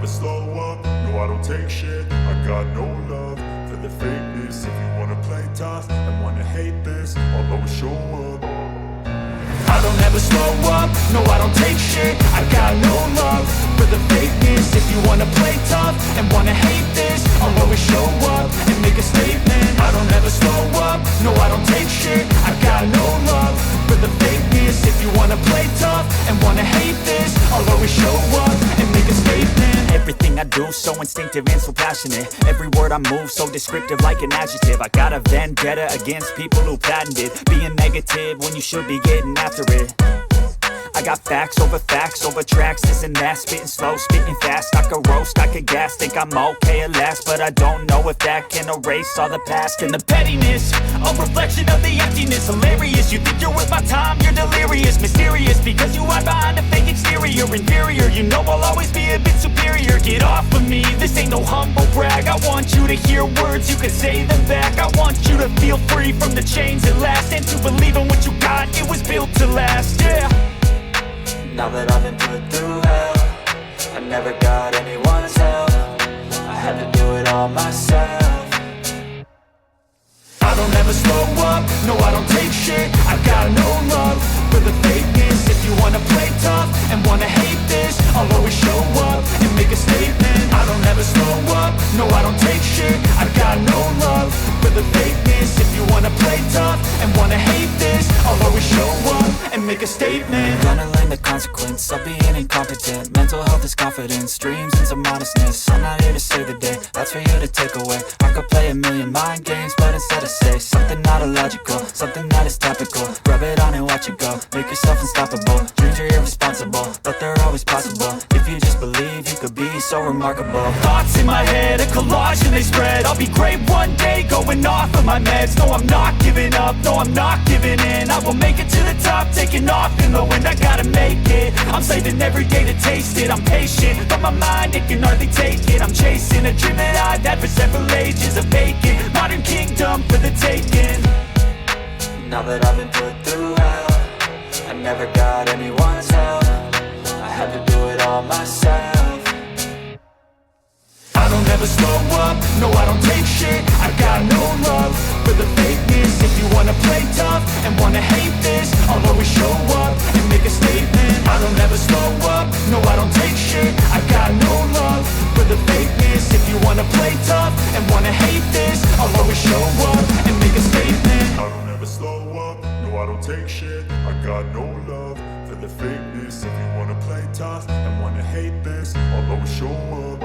never slow up, no I don't take shit. I got no love for the fakeness. If you wanna play tough and wanna hate this, I'll always show up. I don't ever slow up, no I don't take shit. I got no love for the fakeness. If you wanna play tough and wanna hate this, I'll always show up and make a statement. I don't ever slow up, no I don't take shit. I got no love for the fakeness. If you wanna play tough and wanna hate this, I'll always show up and make a statement. Everything I do so instinctive and so passionate. Every word I move so descriptive like an adjective. I got a vendetta against people who patented being negative when you should be getting after it. I got facts over tracks, this and that. Spitting slow, spitting fast. I could roast, I could gas. Think I'm okay at last, but I don't know if that can erase all the past. And the pettiness, a reflection of the emptiness. Hilarious, you think you're worth my time, you're delirious. Mysterious, because you hide behind a fake exterior. Inferior, you know I'll always be a bit superior. Get off of me, this ain't no humble brag. I want you to hear words, you can say them back. I want you to feel free from the chains at last, and to believe in what you got, it was built to last, yeah. Now that I've been put through hell, I never got anyone's help. I had to do it all myself. I don't ever slow up, no I don't take shit. I got no love for the fakeness. If you wanna play tough and wanna hate this, I'll always show up and make a statement. I don't ever slow up, no I don't take shit. I got no love for the fakeness. If you wanna play tough and wanna hate this, I'll always show up and make a statement. Gonna learn the consequence of being incompetent. Mental health is confidence, dreams and some modestness. I'm not here to save the day, that's for you to take away. I could play a million mind games, but instead I say something not illogical, something that is topical. Rub it on and watch it go, make yourself unstoppable. Dreams are irresponsible, but they're always possible. If you just believe, you could be so remarkable. Thoughts in my head, a collage and they spread. I'll be great one day, going off of my meds. No, I'm not giving up, no, I'm not giving in. I will make it to the top, taking off in the wind. I gotta make it, I'm saving every day to taste it. I'm patient, but my mind, it can hardly take it. I'm chasing a dream that I've had for several ages. A vacant, modern kingdom for the taking. Now that I've been put through hell, I never got anyone's help. I had to do it all myself. I don't ever slow up, no I don't take shit. I got no love for the fakeness. If you wanna play tough and wanna hate this, I'll always show up and make a statement. I don't ever slow up, no I don't take shit. I got no love for the fakeness. If you wanna play tough and wanna hate this, I'll always show up and make a statement. I don't ever slow up, no I don't take shit. I got no love for the fakeness. If you wanna play tough and wanna hate this, I'll always show up.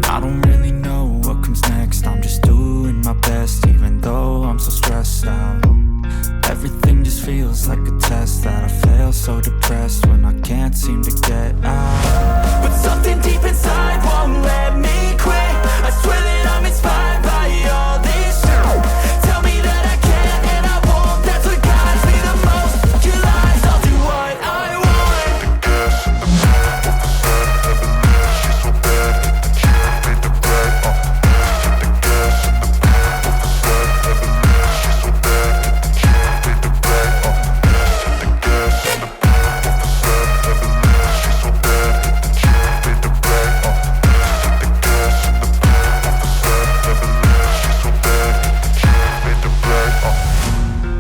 I don't really know what comes next. I'm just doing my best, even though I'm so stressed out. Everything just feels like a test that I fail, so depressed when I can't seem to get out. But something deep inside won't let me quit. I swear that I'm inspired by all this shit. Tell me that I can and I won't. That's what guides me the most. Your lies, I'll do what I want.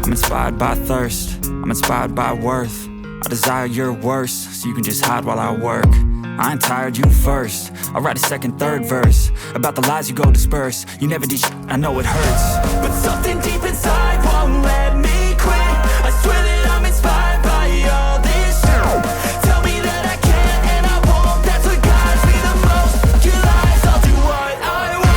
I'm inspired by thirst, I'm inspired by worth. I desire your worst, so you can just hide while I work. I ain't tired, you first. I'll write a second, third verse about the lies you go disperse. You never did shit, I know it hurts. But something deep inside won't let me quit. I swear that I'm inspired by all this shit. Tell me that I can and I won't. That's what guides me the most. Your lies, I'll do what I want.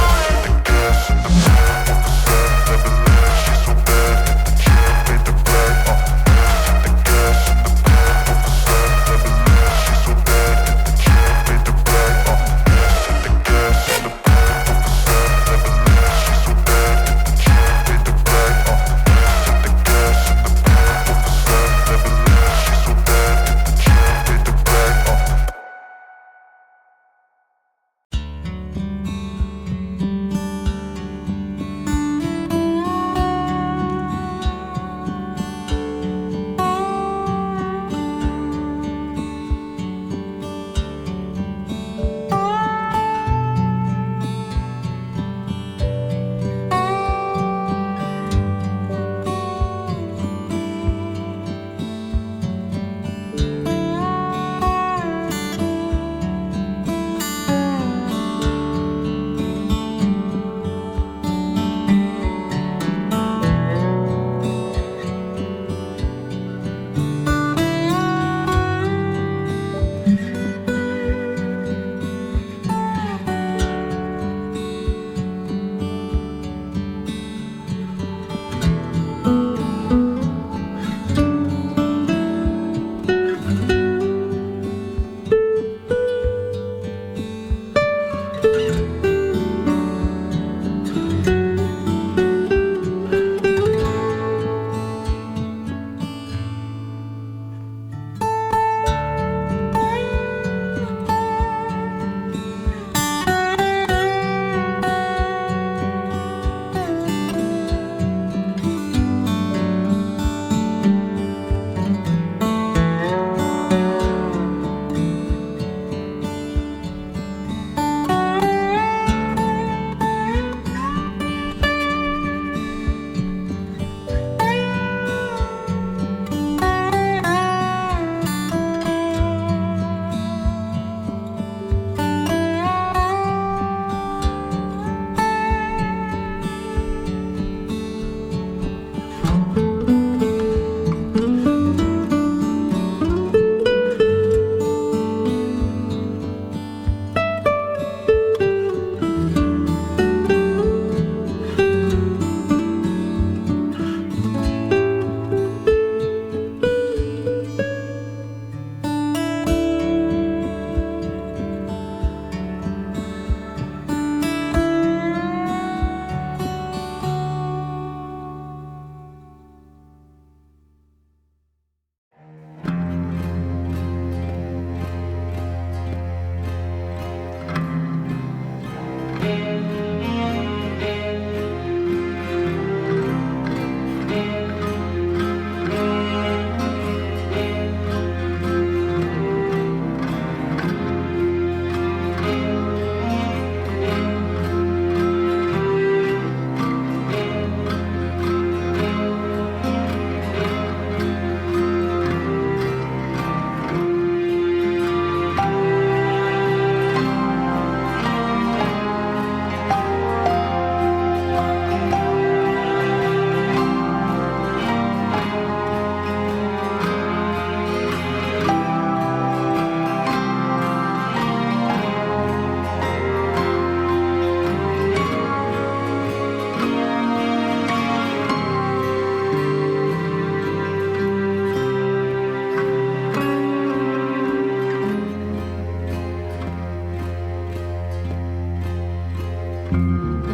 you.